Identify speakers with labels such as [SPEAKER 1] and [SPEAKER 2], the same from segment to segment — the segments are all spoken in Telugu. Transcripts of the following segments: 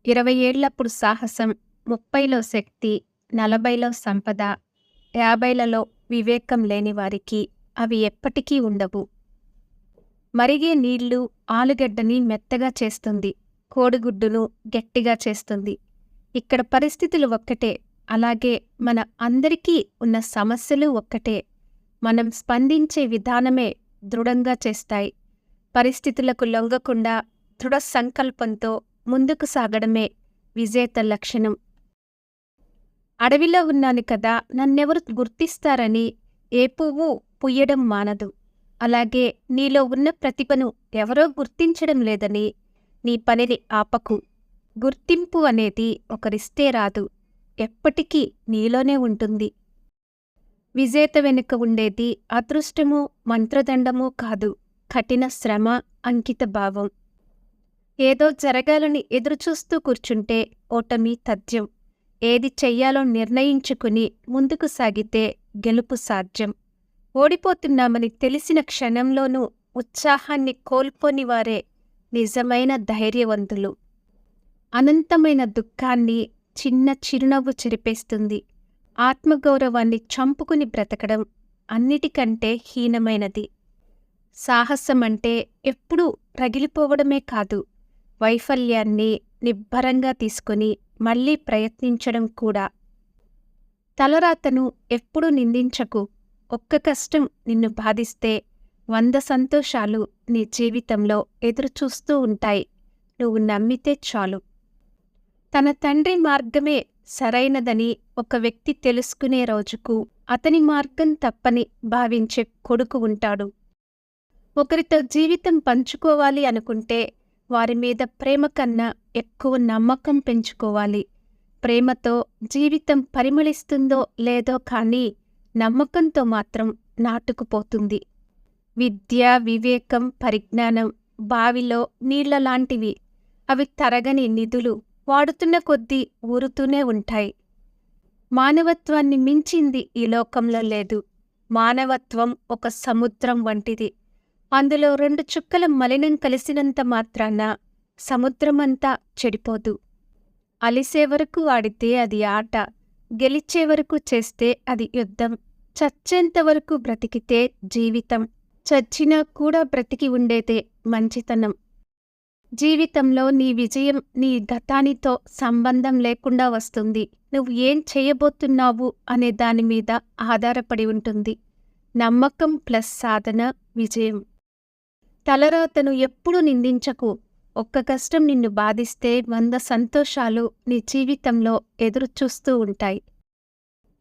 [SPEAKER 1] 20 ఏళ్లప్పుడు సాహసం, 30లో శక్తి, 40లో సంపద, 50లలో వివేకం లేని వారికి అవి ఎప్పటికీ ఉండవు. మరిగే నీళ్లు ఆలుగడ్డని మెత్తగా చేస్తుంది, కోడిగుడ్డును గట్టిగా చేస్తుంది. ఇక్కడ పరిస్థితులు ఒక్కటే, అలాగే మన అందరికీ ఉన్న సమస్యలు ఒక్కటే. మనం స్పందించే విధానమే దృఢంగా చేస్తాయి. పరిస్థితులకు లొంగకుండా దృఢ సంకల్పంతో ముందుకు సాగడమే విజేత లక్షణం. అడవిలో ఉన్నాను కదా, నన్నెవరు గుర్తిస్తారని ఏ పువ్వు పుయ్యడం మానదు. అలాగే నీలో ఉన్న ప్రతిభను ఎవరో గుర్తించడం లేదని నీ పనిని ఆపకు. గుర్తింపు అనేది ఒకరిస్తే రాదు, ఎప్పటికీ నీలోనే ఉంటుంది. విజేత వెనుక ఉండేది అదృష్టమూ మంత్రదండమూ కాదు, కఠిన శ్రమ, అంకిత భావం. ఏదో జరగాలని ఎదురుచూస్తూ కూర్చుంటే ఓటమి తథ్యం. ఏది చెయ్యాలో నిర్ణయించుకుని ముందుకు సాగితే గెలుపు సాధ్యం. ఓడిపోతున్నామని తెలిసిన క్షణంలోనూ ఉత్సాహాన్ని కోల్పోని వారే నిజమైన ధైర్యవంతులు. అనంతమైన దుఃఖాన్ని చిన్న చిరునవ్వు చెరిపేస్తుంది. ఆత్మగౌరవాన్ని చంపుకుని బ్రతకడం అన్నిటికంటే హీనమైనది. సాహసమంటే ఎప్పుడూ రగిలిపోవడమే కాదు, వైఫల్యాన్ని నిబ్బరంగా తీసుకుని మళ్లీ ప్రయత్నించడం కూడా. తలరాతను ఎప్పుడూ నిందించకు. ఒక్క కష్టం నిన్ను బాధిస్తే 100 సంతోషాలు నీ జీవితంలో ఎదురుచూస్తూ ఉంటాయి. నువ్వు నమ్మితే చాలు. తన తండ్రి మార్గమే సరైనదని ఒక వ్యక్తి తెలుసుకునే రోజుకు అతని మార్గం తప్పని భావించే కొడుకు ఉంటాడు. ఒకరితో జీవితం పంచుకోవాలి అనుకుంటే వారి మీద ప్రేమ కన్నా ఎక్కువ నమ్మకం పెంచుకోవాలి. ప్రేమతో జీవితం పరిమళిస్తుందో లేదో కానీ నమ్మకంతో మాత్రం నాటుకుపోతుంది. విద్య, వివేకం, పరిజ్ఞానం బావిలో నీళ్లలాంటివి. అవి తరగని నిధులు, వాడుతున్న కొద్దీ ఊరుతూనే ఉంటాయి. మానవత్వాన్ని మించింది ఈ లోకంలో లేదు. మానవత్వం ఒక సముద్రం వంటిది. అందులో 2 చుక్కల మలినం కలిసినంత మాత్రాన సముద్రమంతా చెడిపోదు. అలిసే వరకు ఆడితే అది ఆట, గెలిచే వరకు చేస్తే అది యుద్ధం, చచ్చేంతవరకు బ్రతికితే జీవితం, చచ్చినా కూడా బ్రతికి ఉండేదే మంచితనం. జీవితంలో నీ విజయం నీ గతానితో సంబంధం లేకుండా వస్తుంది. నువ్వు ఏం చేయబోతున్నావు అనే దానిమీద ఆధారపడి ఉంటుంది. నమ్మకం ప్లస్ సాధన విజయం. తలరాతను ఎప్పుడూ నిందించకు. ఒక్క కష్టం నిన్ను బాధిస్తే 100 సంతోషాలు నీ జీవితంలో ఎదురుచూస్తూ ఉంటాయి.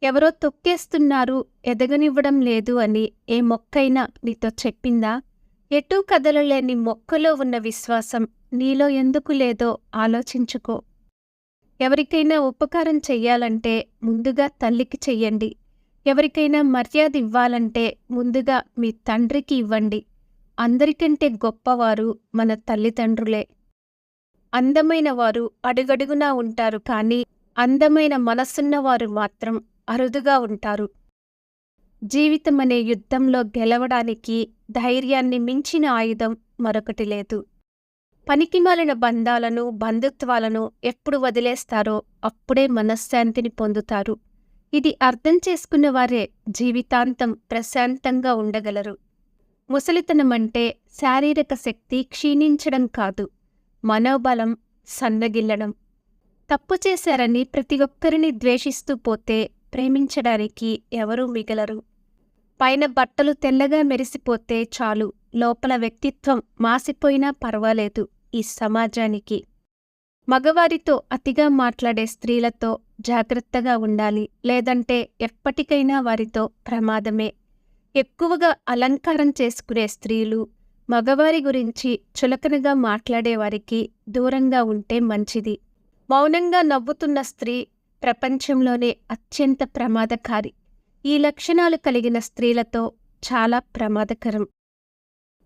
[SPEAKER 1] ఎవరో తొక్కేస్తున్నారు, ఎదగనివ్వడం లేదు అని ఏ మొక్కైనా నీతో చెప్పిందా? ఎటూ కదలలేని మొక్కలో ఉన్న విశ్వాసం నీలో ఎందుకు లేదో ఆలోచించుకో. ఎవరికైనా ఉపకారం చెయ్యాలంటే ముందుగా తల్లికి చెయ్యండి. ఎవరికైనా మర్యాద ఇవ్వాలంటే ముందుగా మీ తండ్రికి ఇవ్వండి. అందరికంటే గొప్పవారు మన తల్లిదండ్రులే. అందమైన వారు అడుగడుగునా ఉంటారు, కానీ అందమైన మనసున్నవారు మాత్రం అరుదుగా ఉంటారు. జీవితమనే యుద్ధంలో గెలవడానికి ధైర్యాన్ని మించిన ఆయుధం మరొకటి లేదు. పనికిమాలిన బంధాలను, బంధుత్వాలను ఎప్పుడు వదిలేస్తారో అప్పుడే మనశ్శాంతిని పొందుతారు. ఇది అర్థం చేసుకున్నవారే జీవితాంతం ప్రశాంతంగా ఉండగలరు. ముసలితనమంటే శారీరక శక్తి క్షీణించడం కాదు, మనోబలం సన్నగిల్లడం. తప్పు చేశారని ప్రతి ఒక్కరిని ద్వేషిస్తూ పోతే ప్రేమించడానికి ఎవరూ మిగలరు. పైన బట్టలు తెల్లగా మెరిసిపోతే చాలు, లోపల వ్యక్తిత్వం మాసిపోయినా పర్వాలేదు ఈ సమాజానికి. మగవారితో అతిగా మాట్లాడే స్త్రీలతో జాగ్రత్తగా ఉండాలి, లేదంటే ఎప్పటికైనా వారితో ప్రమాదమే. ఎక్కువగా అలంకారం చేసుకునే స్త్రీలు, మగవారి గురించి చులకనగా మాట్లాడేవారికి దూరంగా ఉంటే మంచిది. మౌనంగా నవ్వుతున్న స్త్రీ ప్రపంచంలోనే అత్యంత ప్రమాదకారి. ఈ లక్షణాలు కలిగిన స్త్రీలతో చాలా ప్రమాదకరం.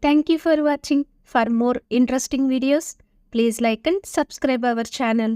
[SPEAKER 1] Thank you for watching. For more interesting videos, please like and subscribe our channel.